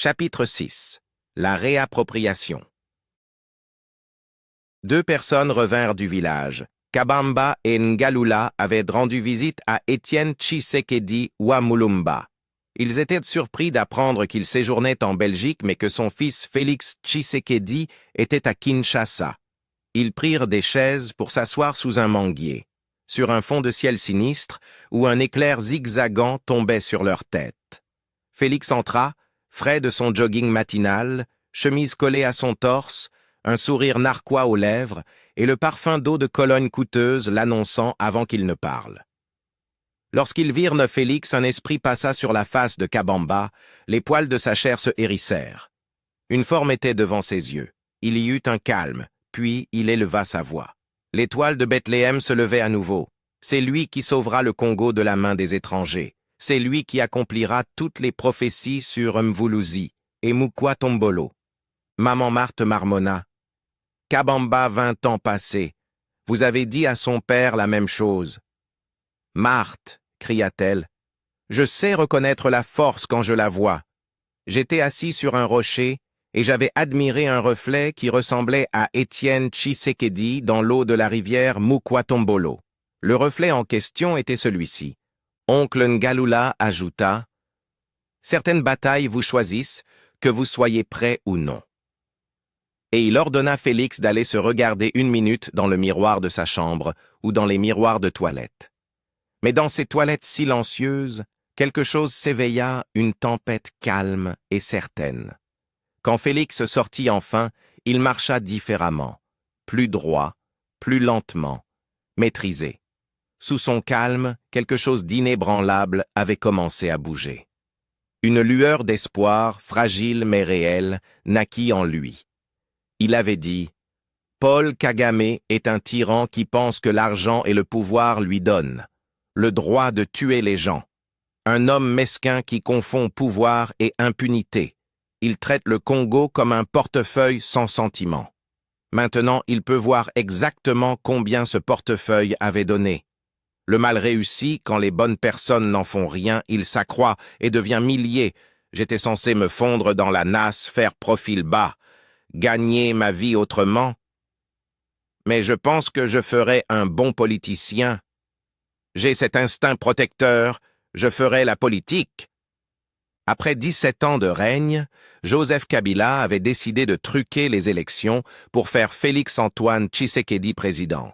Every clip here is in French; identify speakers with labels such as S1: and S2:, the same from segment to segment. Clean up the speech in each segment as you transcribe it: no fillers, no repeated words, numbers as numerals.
S1: Chapitre 6. La réappropriation. Deux personnes revinrent du village. Kabamba et Ngalula avaient rendu visite à Étienne Tshisekedi Wamulumba. Ils étaient surpris d'apprendre qu'il séjournait en Belgique mais que son fils Félix Tshisekedi était à Kinshasa. Ils prirent des chaises pour s'asseoir sous un manguier, sur un fond de ciel sinistre où un éclair zigzagant tombait sur leur tête. Félix entra, frais de son jogging matinal, chemise collée à son torse, un sourire narquois aux lèvres et le parfum d'eau de Cologne coûteuse l'annonçant avant qu'il ne parle. Lorsqu'ils virent Félix, un esprit passa sur la face de Kabamba, les poils de sa chair se hérissèrent. Une forme était devant ses yeux. Il y eut un calme, puis il éleva sa voix. L'étoile de Bethléem se levait à nouveau. C'est lui qui sauvera le Congo de la main des étrangers. C'est lui qui accomplira toutes les prophéties sur Mvuluzi et Mukwa Tombolo. Maman Marthe marmonna. Kabamba 20 ans passés. Vous avez dit à son père la même chose. Marthe, cria-t-elle, je sais reconnaître la force quand je la vois. J'étais assis sur un rocher et j'avais admiré un reflet qui ressemblait à Étienne Tshisekedi dans l'eau de la rivière Mukwa Tombolo. Le reflet en question était celui-ci. Oncle Ngalula ajouta « Certaines batailles vous choisissent, que vous soyez prêt ou non. » Et il ordonna Félix d'aller se regarder 1 minute dans le miroir de sa chambre ou dans les miroirs de toilette. Mais dans ces toilettes silencieuses, quelque chose s'éveilla, une tempête calme et certaine. Quand Félix sortit enfin, il marcha différemment, plus droit, plus lentement, maîtrisé. Sous son calme, quelque chose d'inébranlable avait commencé à bouger. Une lueur d'espoir, fragile mais réelle, naquit en lui. Il avait dit « Paul Kagame est un tyran qui pense que l'argent et le pouvoir lui donnent le droit de tuer les gens. Un homme mesquin qui confond pouvoir et impunité. Il traite le Congo comme un portefeuille sans sentiment. Maintenant, il peut voir exactement combien ce portefeuille avait donné. Le mal réussi, quand les bonnes personnes n'en font rien, il s'accroît et devient millier. J'étais censé me fondre dans la nasse, faire profil bas, gagner ma vie autrement. Mais je pense que je ferai un bon politicien. J'ai cet instinct protecteur, je ferai la politique. Après 17 ans de règne, Joseph Kabila avait décidé de truquer les élections pour faire Félix-Antoine Tshisekedi président.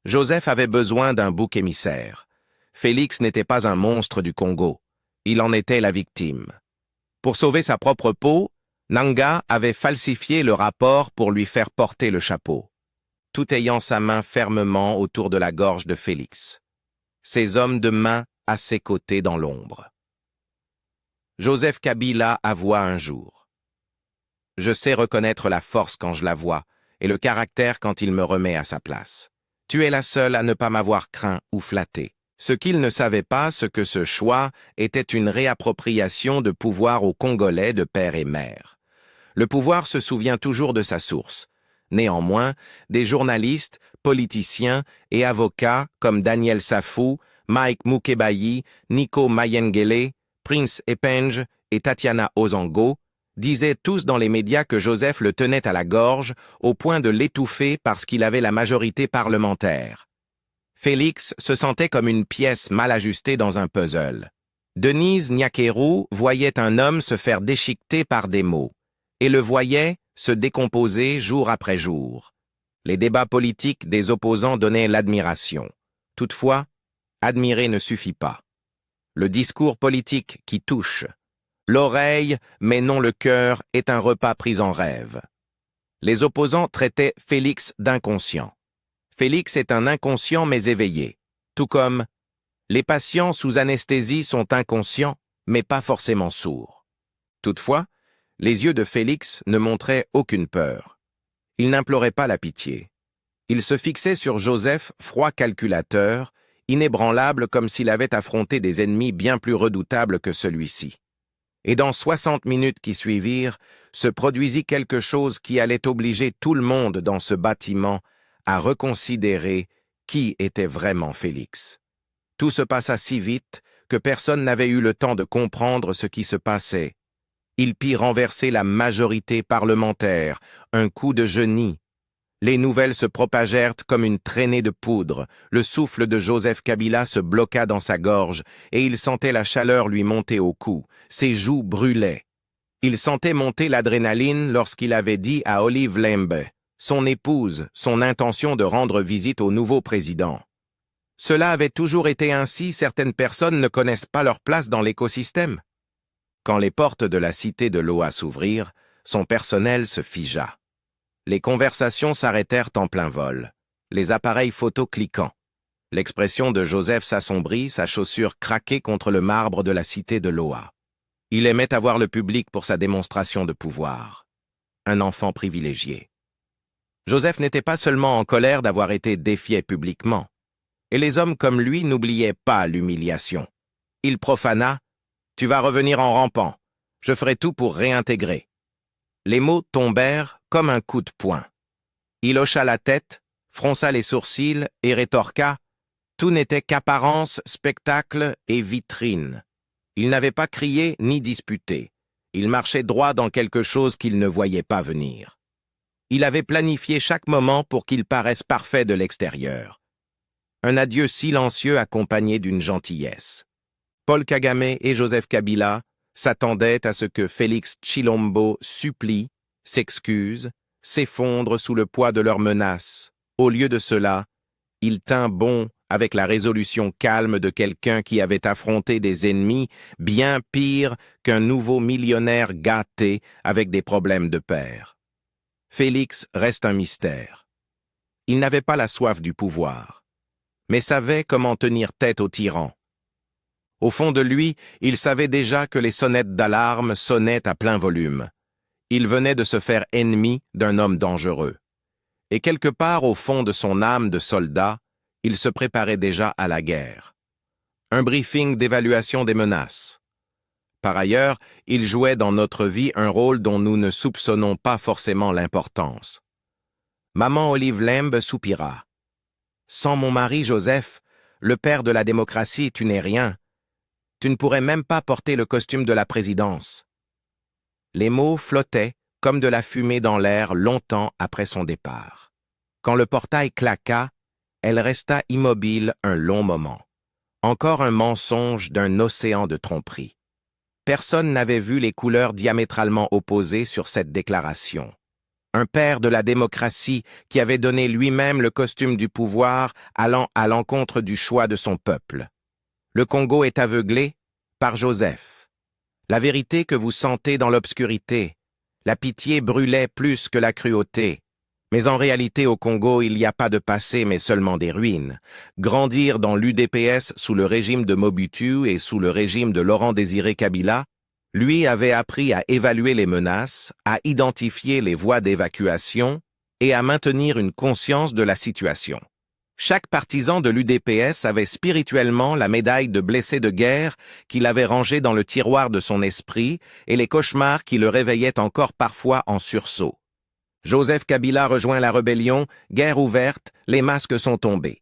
S1: Joseph avait besoin d'un bouc émissaire. Félix n'était pas un monstre du Congo. Il en était la victime. Pour sauver sa propre peau, Nanga avait falsifié le rapport pour lui faire porter le chapeau, tout ayant sa main fermement autour de la gorge de Félix. Ses hommes de main à ses côtés dans l'ombre. Joseph Kabila avoua un jour. « Je sais reconnaître la force quand je la vois, et le caractère quand il me remet à sa place. Tu es la seule à ne pas m'avoir craint ou flatté. » Ce qu'il ne savait pas, c'est que ce choix était une réappropriation de pouvoir aux Congolais de père et mère. Le pouvoir se souvient toujours de sa source. Néanmoins, des journalistes, politiciens et avocats comme Daniel Safou, Mike Mukebayi, Nico Mayengele, Prince Epenge et Tatiana Ozango disaient tous dans les médias que Joseph le tenait à la gorge au point de l'étouffer parce qu'il avait la majorité parlementaire. Félix se sentait comme une pièce mal ajustée dans un puzzle. Denise Nyakeru voyait un homme se faire déchiqueter par des mots, et le voyait se décomposer jour après jour. Les débats politiques des opposants donnaient l'admiration. Toutefois, admirer ne suffit pas. Le discours politique qui touche. L'oreille, mais non le cœur, est un repas pris en rêve. Les opposants traitaient Félix d'inconscient. Félix est un inconscient mais éveillé, tout comme les patients sous anesthésie sont inconscients mais pas forcément sourds. Toutefois, les yeux de Félix ne montraient aucune peur. Il n'implorait pas la pitié. Il se fixait sur Joseph, froid calculateur, inébranlable comme s'il avait affronté des ennemis bien plus redoutables que celui-ci. Et dans 60 minutes qui suivirent, se produisit quelque chose qui allait obliger tout le monde dans ce bâtiment à reconsidérer qui était vraiment Félix. Tout se passa si vite que personne n'avait eu le temps de comprendre ce qui se passait. Il put renverser la majorité parlementaire, un coup de génie. Les nouvelles se propagèrent comme une traînée de poudre. Le souffle de Joseph Kabila se bloqua dans sa gorge et il sentait la chaleur lui monter au cou. Ses joues brûlaient. Il sentait monter l'adrénaline lorsqu'il avait dit à Olive Lembe, son épouse, son intention de rendre visite au nouveau président. Cela avait toujours été ainsi, certaines personnes ne connaissent pas leur place dans l'écosystème. Quand les portes de la cité de Loa s'ouvrirent, son personnel se figea. Les conversations s'arrêtèrent en plein vol, les appareils photo cliquant. L'expression de Joseph s'assombrit, sa chaussure craquait contre le marbre de la cité de Loa. Il aimait avoir le public pour sa démonstration de pouvoir. Un enfant privilégié. Joseph n'était pas seulement en colère d'avoir été défié publiquement. Et les hommes comme lui n'oubliaient pas l'humiliation. Il profana « Tu vas revenir en rampant. Je ferai tout pour réintégrer. » Les mots tombèrent comme un coup de poing. Il hocha la tête, fronça les sourcils et rétorqua « Tout n'était qu'apparence, spectacle et vitrine. » Il n'avait pas crié ni disputé. Il marchait droit dans quelque chose qu'il ne voyait pas venir. Il avait planifié chaque moment pour qu'il paraisse parfait de l'extérieur. Un adieu silencieux accompagné d'une gentillesse. Paul Kagame et Joseph Kabila s'attendaient à ce que Félix Tshilombo supplie, s'excuse, s'effondre sous le poids de leurs menaces. Au lieu de cela, il tint bon avec la résolution calme de quelqu'un qui avait affronté des ennemis bien pires qu'un nouveau millionnaire gâté avec des problèmes de père. Félix reste un mystère. Il n'avait pas la soif du pouvoir, mais savait comment tenir tête aux tyrans. Au fond de lui, il savait déjà que les sonnettes d'alarme sonnaient à plein volume. Il venait de se faire ennemi d'un homme dangereux. Et quelque part au fond de son âme de soldat, il se préparait déjà à la guerre. Un briefing d'évaluation des menaces. Par ailleurs, il jouait dans notre vie un rôle dont nous ne soupçonnons pas forcément l'importance. Maman Olive Lembe soupira. « Sans mon mari Joseph, le père de la démocratie, tu n'es rien. Tu ne pourrais même pas porter le costume de la présidence. » Les mots flottaient comme de la fumée dans l'air longtemps après son départ. Quand le portail claqua, elle resta immobile un long moment. Encore un mensonge d'un océan de tromperie. Personne n'avait vu les couleurs diamétralement opposées sur cette déclaration. Un père de la démocratie qui avait donné lui-même le costume du pouvoir allant à l'encontre du choix de son peuple. Le Congo est aveuglé par Joseph. La vérité que vous sentez dans l'obscurité, la pitié brûlait plus que la cruauté. Mais en réalité, au Congo, il n'y a pas de passé, mais seulement des ruines. Grandir dans l'UDPS sous le régime de Mobutu et sous le régime de Laurent-Désiré Kabila, lui avait appris à évaluer les menaces, à identifier les voies d'évacuation et à maintenir une conscience de la situation. Chaque partisan de l'UDPS avait spirituellement la médaille de blessé de guerre qu'il avait rangée dans le tiroir de son esprit et les cauchemars qui le réveillaient encore parfois en sursaut. Joseph Kabila rejoint la rébellion, guerre ouverte, les masques sont tombés.